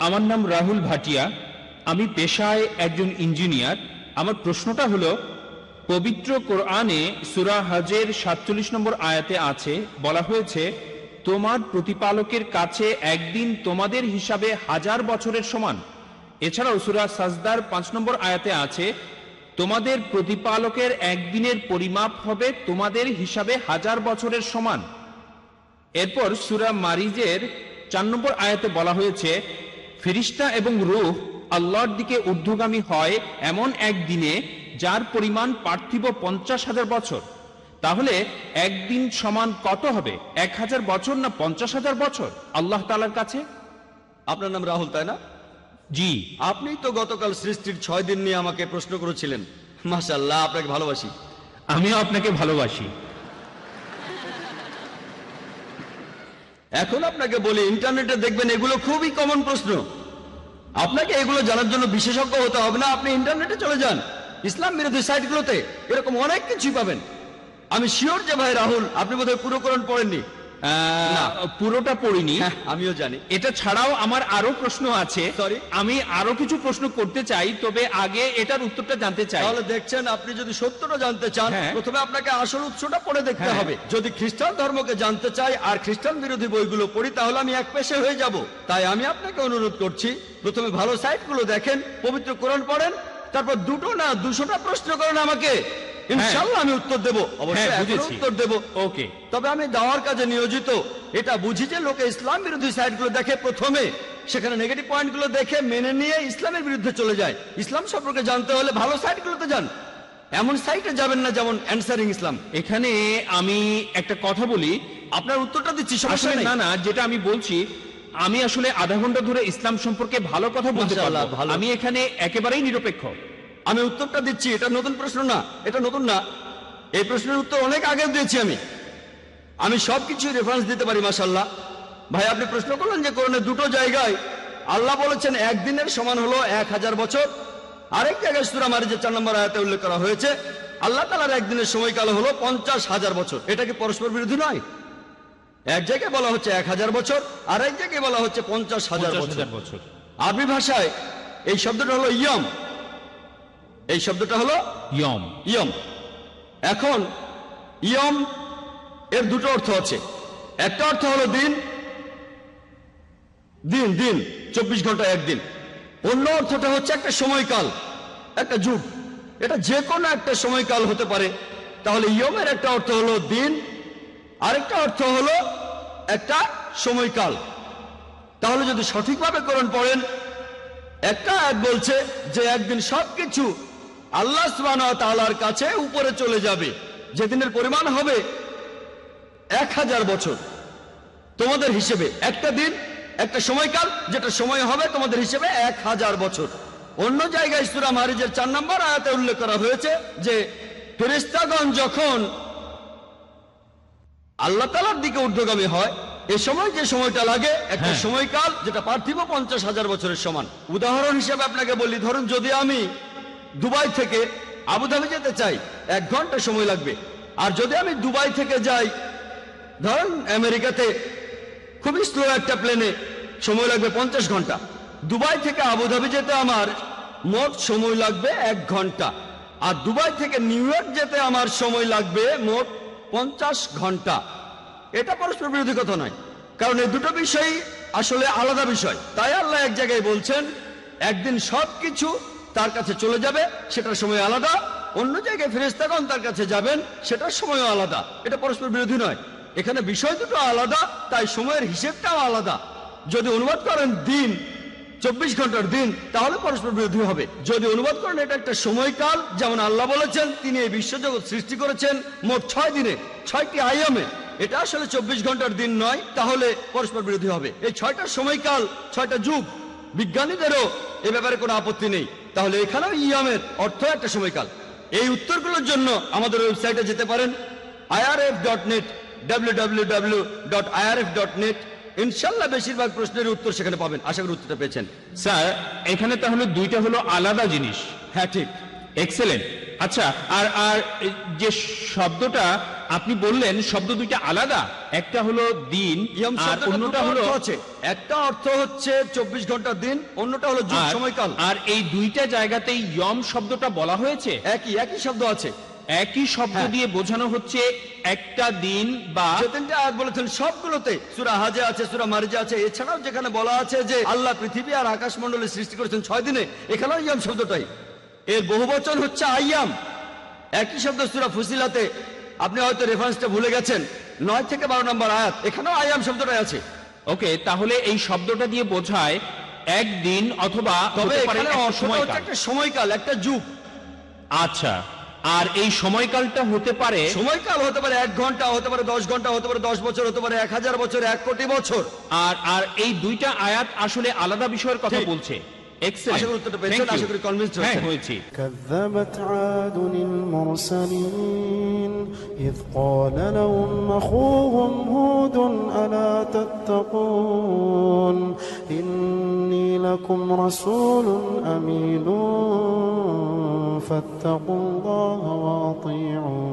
আমার নাম রাহুল ভাটিয়া, আমি পেশায় একজন ইঞ্জিনিয়ার। আমার প্রশ্নটা হলো, পবিত্র কোরআনে সূরা হজের ৪৭ নম্বর আয়াতে আছে, বলা হয়েছে তোমার প্রতিপালকের কাছে একদিন তোমাদের হিসাবে 1000 বছরের সমান। এছাড়াও সূরা সাজদার 5 নম্বর আয়াতে আছে তোমাদের প্রতিপালকের একদিনের পরিমাপ হবে তোমাদের হিসাবে 1000 বছরের সমান। এরপর সূরা মারিজের 4 নম্বর আয়াতে বলা হয়েছে ফেরেশতা এবং রূহ আল্লাহর দিকে ঊর্ধ্বগামী হয় এমন এক দিনে যার পরিমাণ পার্থিব 50,000 বছর। তাহলে একদিন সমান কত হবে, 1000 বছর না 50,000 বছর আল্লাহ তাআলার কাছে? আপনার নাম রাহুল, তাই না? জি। আপনি তো গতকাল সৃষ্টির 6 দিন নিয়ে আমাকে প্রশ্ন করেছিলেন। মাশাআল্লাহ, আপনাকে ভালোবাসি। আমিও আপনাকে ভালোবাসি। এখন আপনাকে বলি, ইন্টারনেটে দেখবেন এগুলো খুবই কমন প্রশ্ন। আপনাকে এগুলো জানার জন্য বিশেষজ্ঞ হতে হবে না, আপনি ইন্টারনেটে চলে যান, ইসলাম বিরোধী সাইটগুলোতে এরকম অনেক কিছুই পাবেন। আমি শিওর যে ভাই রাহুল, আপনি বোধহয় পুরো কোরআন পড়েননি। পুরোটা পড়িনি। আমিও জানি। এটা ছাড়াও আমার আরো প্রশ্ন আছে। সরি, আমি আরো কিছু প্রশ্ন করতে চাই, তবে আগে এটার উত্তরটা জানতে চাই। তাহলে দেখছেন, আপনি যদি সত্যটা জানতে চান, প্রথমে আপনাকে আসল উৎসটা পড়ে দেখতে হবে। যদি খ্রিস্টান ধর্মকে জানতে চাই আর খ্রিস্টান বিরোধী বইগুলো পড়ি, তাহলে আমি এক পেশে হয়ে যাব। তাই আমি আপনাকে অনুরোধ করছি, প্রথমে ভালো সাইটগুলো দেখেন, পবিত্র কোরআন পড়েন, তারপর 2টো না 200টা প্রশ্ন করেন আমাকে, ইনশাআল্লাহ আমি উত্তর দেব। অবশ্যই উত্তর দেব। ওকে। তবে আমি দাওয়ার কাজে নিয়োজিত, এটা বুঝি যে লোকে ইসলাম বিরোধী সাইটগুলো দেখে, প্রথমে সেখানে নেগেটিভ পয়েন্টগুলো দেখে মেনে নিয়ে ইসলামের বিরুদ্ধে চলে যায়। ইসলাম সম্পর্কে জানতে হলে ভালো সাইটগুলোতে যান, এমন সাইটে যাবেন না যেমন অ্যানসারিং ইসলাম। এখানে আমি একটা কথা বলি, আপনার উত্তরটা দিচ্ছি, সমস্যা নেই। না, যেটা আমি বলছি, আমি আসলে আধা ঘন্টা ধরে ইসলাম সম্পর্কে ভালো কথা বলতে পারবো। আমি এখানে একেবারেই নিরপেক্ষ। আমি উত্তরটা দিচ্ছি, এটা নতুন প্রশ্ন না, এটা নতুন না, এই প্রশ্নের উত্তর অনেক আগে দিয়েছি আমি সবকিছু রেফারেন্স দিতে পারি। মাশাআল্লাহ ভাই, আপনি প্রশ্ন করলেন যে কোরআনে 2টো জায়গায় আল্লাহ বলেছেন একদিনের সমান হলো 1000 বছর, আরেক জায়গায় সূরা মারিজের 4 নম্বর আয়াতে উল্লেখ করা হয়েছে আল্লাহ তাআলার একদিনের সময়কাল হলো 50,000 বছর। এটা কি পরস্পর বিরোধী নয়? এক জায়গায় বলা হচ্ছে 1000 বছর, আর এক জায়গায় বলা হচ্ছে 50,000 বছর। আরবি ভাষায় এই শব্দটা হলো ইয়ম, এই শব্দটা হলো ইয়ম। ইয়ম। এখন ইয়ম এর 2টো অর্থ আছে। একটা অর্থ হলো দিন, দিন দিন 24 ঘন্টা একদিন। অন্য অর্থটা হচ্ছে একটা সময়কাল, একটা যুগ। এটা যে কোনো একটা সময়কাল হতে পারে। তাহলে ইয়মের একটা অর্থ হলো দিন, আরেকটা অর্থ হলো একটা সময়কাল। তাহলে যদি সঠিকভাবে কোরআন পড়েন, একটা আয়াত বলছে যে একদিন সবকিছু আল্লাহ সুবহানাহু ওয়া তাআলার কাছে উপরে চলে যাবে, যেদিনের পরিমাণ হবে 1000 বছর তোমাদের হিসেবে। একটা দিন, একটা সময়কাল, যেটা সময় হবে তোমাদের হিসেবে 1000 বছর। অন্য জায়গায় সূরা মারিজের 4 নম্বর আয়াতে উল্লেখ করা হয়েছে যে ফেরেশতাগণ যখন আল্লাহ তাআলার দিকে ঊর্ধ্বগামী হয়, এই সময় যে সময়টা লাগে একটা সময়কাল, যেটা পার্থিব 50,000 বছরের সমান। উদাহরণ হিসেবে আপনাকে বলি, ধরুন যদি আমি দুবাই থেকে আবুধাবি যেতে চাই, 1 ঘন্টা সময় লাগবে। আর যদি আমি দুবাই থেকে যাই ধরুন আমেরিকাতে, খুবই স্লো একটা প্লেনে, সময় লাগবে 50 ঘন্টা। দুবাই থেকে আবুধাবি যেতে আমার মোট সময় লাগবে 1 ঘন্টা, আর দুবাই থেকে নিউ ইয়র্ক যেতে আমার সময় লাগবে মোট 50 ঘন্টা। এটা পরস্পর বিরোধী কথা নয়, কারণ এই 2টো বিষয় আসলে আলাদা বিষয়। তাই আল্লাহ এক জায়গায় বলছেন একদিন সবকিছু তার কাছে চলে যাবে, সেটার সময় আলাদা। অন্য জায়গায় ফেরেশতাগণ তার কাছে যাবেন, সেটার সময়ও আলাদা। এটা পরস্পর বিরোধী নয়, এখানে বিষয় দুটো আলাদা, তাই সময়ের হিসেবটাও আলাদা। যদি অনুবাদ করেন দিন, 24 ঘন্টার দিন, তাহলে পরস্পর বিরোধী হবে। যদি অনুবাদ করেন এটা একটা সময়কাল, যেমন আল্লাহ বলেছেন তিনি এই বিশ্বজগৎ সৃষ্টি করেছেন মোট 6 দিনে, 6টি আয়ামে, এটা আসলে 24 ঘন্টার দিন নয়, তাহলে পরস্পর বিরোধী হবে। এই 6টা সময়কাল, 6টা যুগ, বিজ্ঞানীদেরও এ ব্যাপারে কোনো আপত্তি নেই। তাহলে এখানেও ইয়ামের অর্থ একটা সময়কাল। এই উত্তরগুলোর জন্য আমাদের ওয়েবসাইটে যেতে পারেন, irf.net, www.irf.net। ইনশাআল্লাহ বেশিরভাগ প্রশ্নের উত্তর সেখানে পাবেন। আশা করি উত্তরটা পেয়েছেন। স্যার, এখানে তাহলে 2টা হলো আলাদা জিনিস। হ্যাঁ ঠিক। এক্সেলেন্ট। আচ্ছা, আর আর যে শব্দটা আপনি বললেন, শব্দ দুইটা আলাদা, একটা হলো দিন ইয়ম আর শব্দটার অন্যটা দুটো হলো অর্থ আছে। একটা অর্থ হচ্ছে 24 ঘন্টার দিন, অন্যটা হলো যুগ, সময়কাল। আর এই দুইটা জায়গাতেই ইয়ম শব্দটা বলা হয়েছে, একই শব্দ আছে। একই শব্দ হ্যাঁ। দিয়ে বোঝানো হচ্ছে একটা দিন বা যে তিনটা আয়াত বলেছেন সবগুলোতে, সূরা হাজে আছে, সূরা মারিজে আছে, এছাড়াও যেখানে বলা আছে যে আল্লাহ পৃথিবী আর আকাশমণ্ডলী সৃষ্টি করেছেন 6 দিনে, এখানেও ইয়াম শব্দটাই। এর বহুবচন হচ্ছে আইয়াম। একই শব্দ সূরা ফুসিলাতে, আপনি হয়তো রেফারেন্সটা ভুলে গেছেন, 9 থেকে 12 নম্বর আয়াত, এখানেও আইয়াম শব্দটাই আছে। ওকে, তাহলে এই শব্দটা দিয়ে বোঝায় একদিন অথবা তবে হতে পারে এখানে একটা অর্থটা হচ্ছে সময়কাল। একটা সময়কাল, একটা যুগ। আচ্ছা, আর এই সময়কালটা হতে পারে, সময়কাল হতে পারে 1 ঘন্টা, হতে পারে 10 ঘন্টা, হতে পারে 10 বছর, হতে পারে 1000 বছর, 1 কোটি বছর। আর আর এই দুইটা আয়াত আসলে আলাদা বিষয়ের কথা ঠিক। বলছে। আশা এক্সেলেন্ট, করি উত্তরটা পেয়েছেন, আশা করি convinced হ্যাঁ হয়েছেন। হয়েছি। كذبت عاد المرسلين إذ قال لهم أخوهم هود ألا تتقون إني لكم رسول أمين فاتقوا الله وأطيعون